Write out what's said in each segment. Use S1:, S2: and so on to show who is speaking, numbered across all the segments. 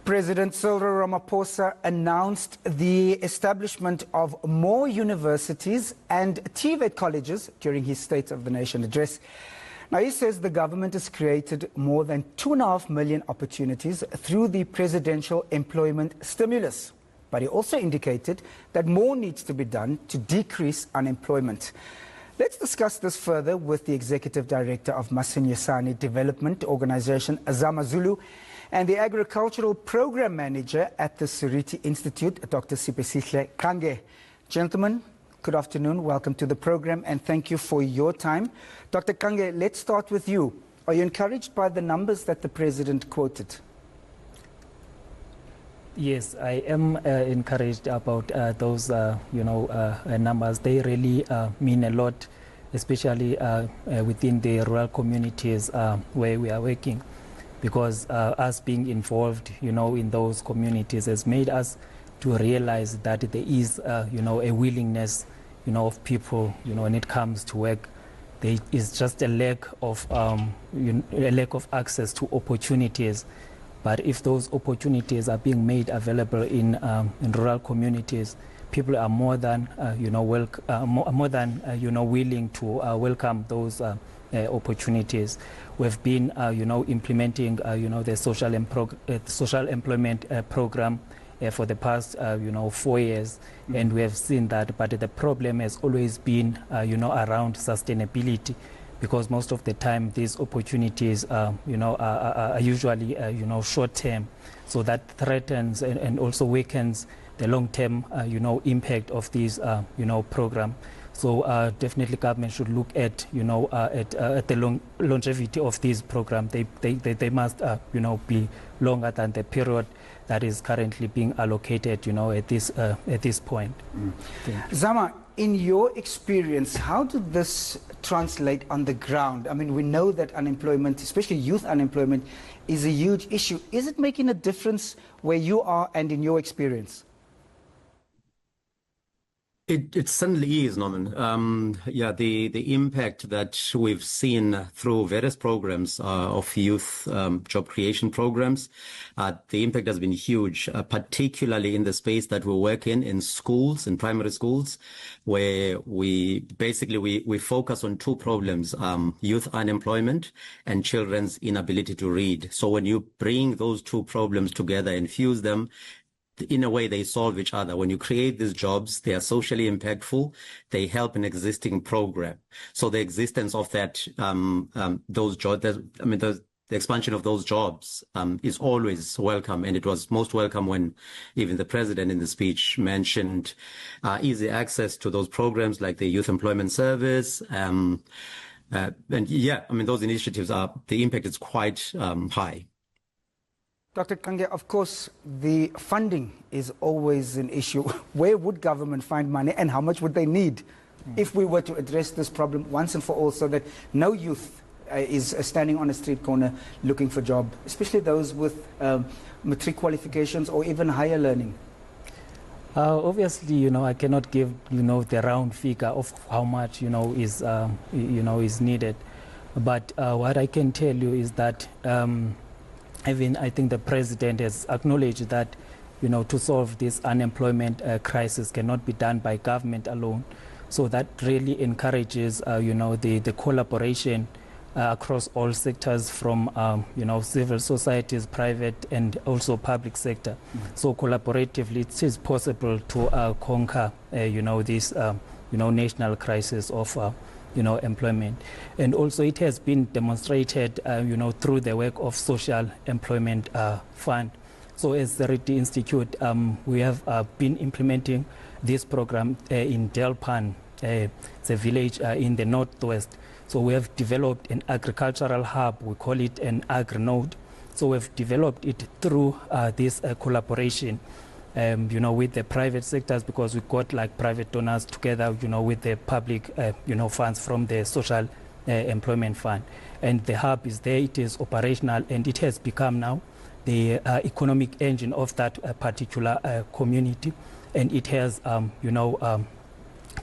S1: President Cyril Ramaphosa announced the establishment of more universities and TVET colleges during his State of the Nation address. Now, he says the government has created more than 2.5 million opportunities through the presidential employment stimulus. But he also indicated that more needs to be done to decrease unemployment. Let's discuss this further with the Executive Director of Masinyusane Development Organization, Zama Zulu, and the Agricultural Program Manager at the Suriti Institute, Dr. Sipesihle Kange. Gentlemen, good afternoon. Welcome to the program and thank you for your time. Dr. Kange, let's start with you. Are you encouraged by the numbers that the President quoted?
S2: Yes, I am encouraged about those numbers. They really mean a lot, especially within the rural communities where we are working, because us being involved, in those communities has made us to realize that there is, a willingness, of people, when it comes to work. There is just a lack of access to opportunities. But if those opportunities are being made available in rural communities, people are more than willing to welcome those opportunities. We've been implementing the social employment program for the past 4 years, and we have seen that. But the problem has always been around sustainability, because most of the time these opportunities are usually short term, so that threatens and also weakens the long term impact of this program. So definitely government should look at the longevity of this program. They must be longer than the period that is currently being allocated at this point.
S1: Zama, in your experience, how did this translate on the ground? I mean, we know that unemployment, especially youth unemployment, is a huge issue. Is it making a difference where you are and in your experience?
S3: It certainly is, Norman. The impact that we've seen through various programs of youth job creation programs, the impact has been huge, particularly in the space that we work in schools, in primary schools, where we focus on two problems, youth unemployment and children's inability to read. So when you bring those two problems together and fuse them, in a way, they solve each other. When you create these jobs, they are socially impactful. They help an existing program. So the existence of that, those jobs, the expansion of those jobs is always welcome. And it was most welcome when even the president in the speech mentioned easy access to those programs like the Youth Employment Service. Those initiatives the impact is quite high.
S1: Dr. Kange, of course, the funding is always an issue. Where would government find money and how much would they need if we were to address this problem once and for all, so that no youth is standing on a street corner looking for a job, especially those with matric qualifications or even higher learning?
S2: Obviously, I cannot give, the round figure of how much, is needed. But what I can tell you is that even I think the president has acknowledged that, to solve this unemployment crisis cannot be done by government alone. So that really encourages, the collaboration across all sectors, from, civil societies, private and also public sector. So collaboratively, it is possible to conquer, this, national crisis of employment. And also it has been demonstrated, through the work of Social Employment Fund. So as the Suriti Institute, we have been implementing this program in Delpan. It's a village in the northwest. So we have developed an agricultural hub. We call it an agri-node. So we've developed it through this collaboration, with the private sectors, because we've got like private donors together, with the public, funds from the Social Employment Fund. And the hub is there, it is operational, and it has become now the economic engine of that particular community. And it has,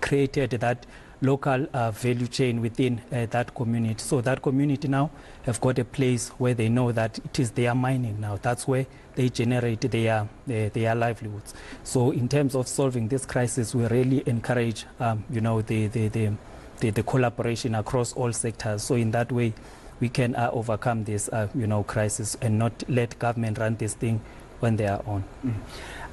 S2: created that local value chain within that community. So that community now have got a place where they know that it is their mining now. That's where they generate their livelihoods. So in terms of solving this crisis, we really encourage, the collaboration across all sectors. So in that way, we can overcome this, crisis and not let government run this thing when they are on.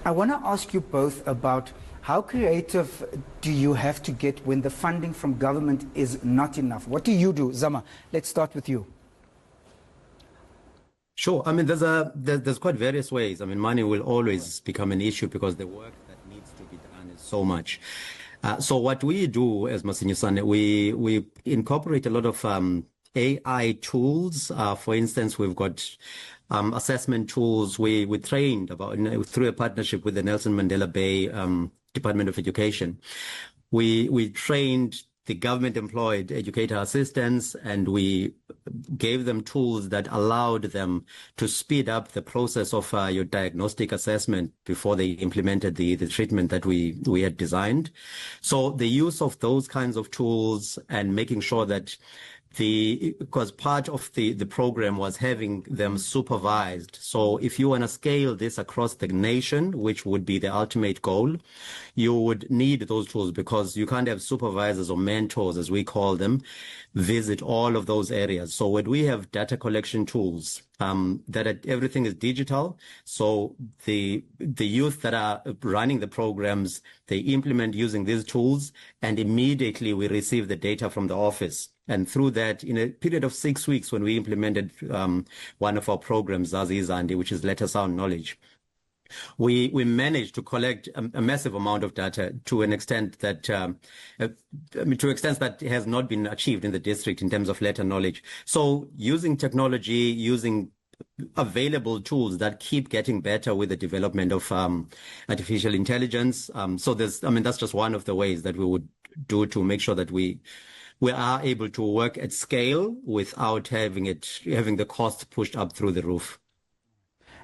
S1: I want to ask you both about how creative do you have to get when the funding from government is not enough? What do you do? Zama, let's start with you.
S3: Sure. I mean, there's quite various ways. I mean, money will always become an issue because the work that needs to be done is so much. So what we do as Masinyusane, we incorporate a lot of AI tools. For instance, we've got assessment tools. We trained about through a partnership with the Nelson Mandela Bay Department of Education. We trained the government employed educator assistants, and we gave them tools that allowed them to speed up the process of your diagnostic assessment before they implemented the treatment that we had designed. So the use of those kinds of tools and making sure that because part of the program was having them supervised. So if you want to scale this across the nation, which would be the ultimate goal, you would need those tools because you can't have supervisors or mentors, as we call them, visit all of those areas. So when we have data collection tools, everything is digital. So the youth that are running the programs, they implement using these tools, and immediately we receive the data from the office. And through that, in a period of 6 weeks, when we implemented one of our programs, Zazi iZandi, which is letter sound knowledge, we managed to collect a massive amount of data to an extent that has not been achieved in the district in terms of letter knowledge. So using technology, using available tools that keep getting better with the development of artificial intelligence. So that's just one of the ways that we would do to make sure that we are able to work at scale without having the cost pushed up through the roof.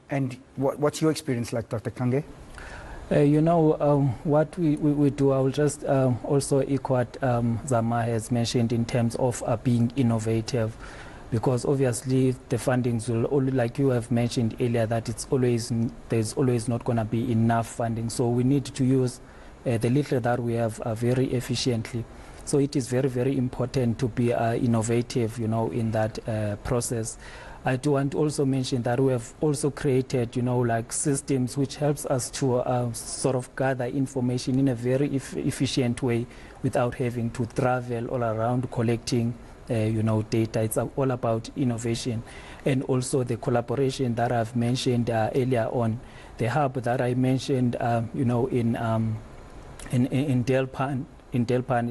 S1: And what's your experience like, Dr. Kange?
S2: What we do, I will just also echo what Zama has mentioned in terms of being innovative, because obviously the fundings will only, like you have mentioned earlier, that there's always not going to be enough funding. So we need to use the little that we have very efficiently. So it is very, very important to be innovative, in that process. I do want to also mention that we have also created, systems which helps us to sort of gather information in a very efficient way without having to travel all around collecting, data. It's all about innovation. And also the collaboration that I've mentioned earlier on, the hub that I mentioned, in Delpan.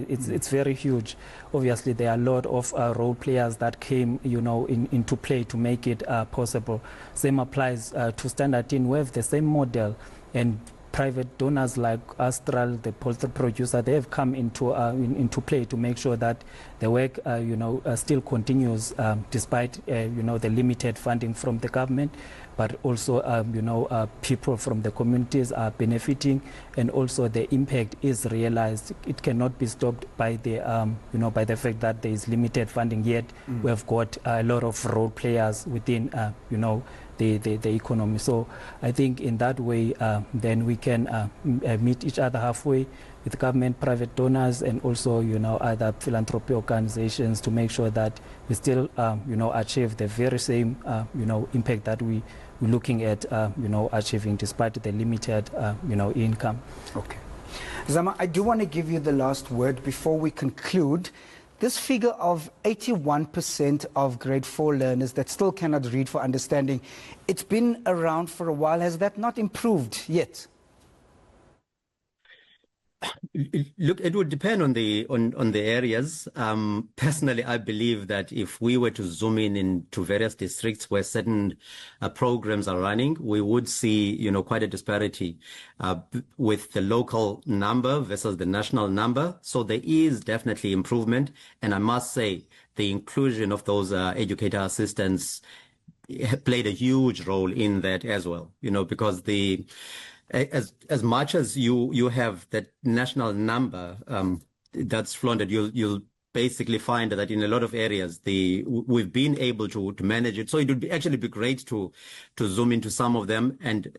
S2: It's very huge. Obviously, there are a lot of role players that came, into play to make it possible. Same applies to Standard In. We have the same model, and private donors like Astral, the poster producer, they have come into play to make sure that the work, still continues despite, the limited funding from the government. But also, people from the communities are benefiting, and also the impact is realized. It cannot be stopped by the, by the fact that there is limited funding. Yet we have got a lot of role players within, the economy. So I think in that way, then we can meet each other halfway with government, private donors, and also, other philanthropy organizations to make sure that we still, achieve the very same, impact that we're looking at, achieving despite the limited, income.
S1: Okay. Zama, I do want to give you the last word before we conclude. This figure of 81% of grade 4 learners that still cannot read for understanding, it's been around for a while. Has that not improved yet?
S3: Look, it would depend on the areas. Personally, I believe that if we were to zoom into various districts where certain programs are running, we would see, quite a disparity with the local number versus the national number. So there is definitely improvement, and I must say the inclusion of those educator assistants played a huge role in that as well. Because as much as you have that national number, that's flaunted, you'll basically find that in a lot of areas we've been able to manage it. So it would actually be great to zoom into some of them and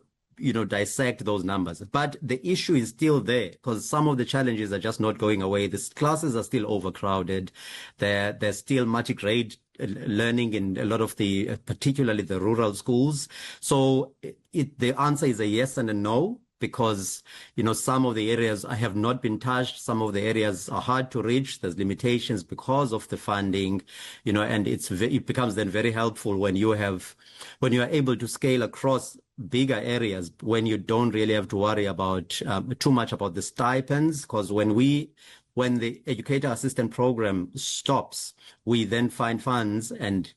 S3: dissect those numbers. But the issue is still there because some of the challenges are just not going away. The classes are still overcrowded. There's still multi-grade learning in a lot of particularly the rural schools. So the answer is a yes and a no. Because, some of the areas have not been touched. Some of the areas are hard to reach. There's limitations because of the funding, and it becomes then very helpful when you are able to scale across bigger areas, when you don't really have to worry about too much about the stipends. Because when the educator assistant program stops, we then find funds and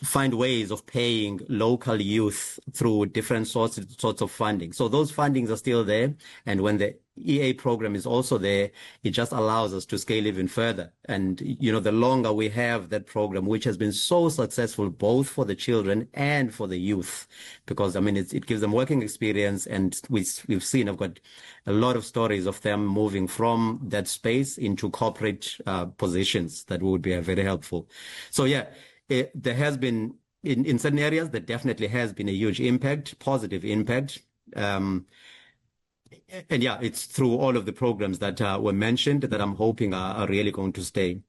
S3: find ways of paying local youth through different sorts of funding. So those fundings are still there. And when the EA program is also there, it just allows us to scale even further. And, the longer we have that program, which has been so successful both for the children and for the youth, because, it gives them working experience. And we've seen, I've got a lot of stories of them moving from that space into corporate positions that would be very helpful. So, yeah. There has been, in certain areas, there definitely has been a huge impact, positive impact. And yeah, it's through all of the programs that were mentioned that I'm hoping are really going to stay.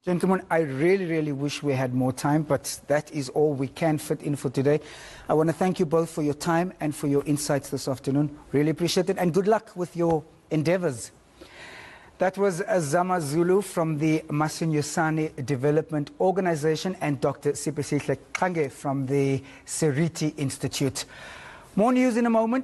S1: Gentlemen, I really, really wish we had more time, but that is all we can fit in for today. I want to thank you both for your time and for your insights this afternoon. Really appreciate it, and good luck with your endeavors. That was Zama Zulu from the Masinyusane Development Organization and Dr. Sipesihle Kange from the Seriti Institute. More news in a moment.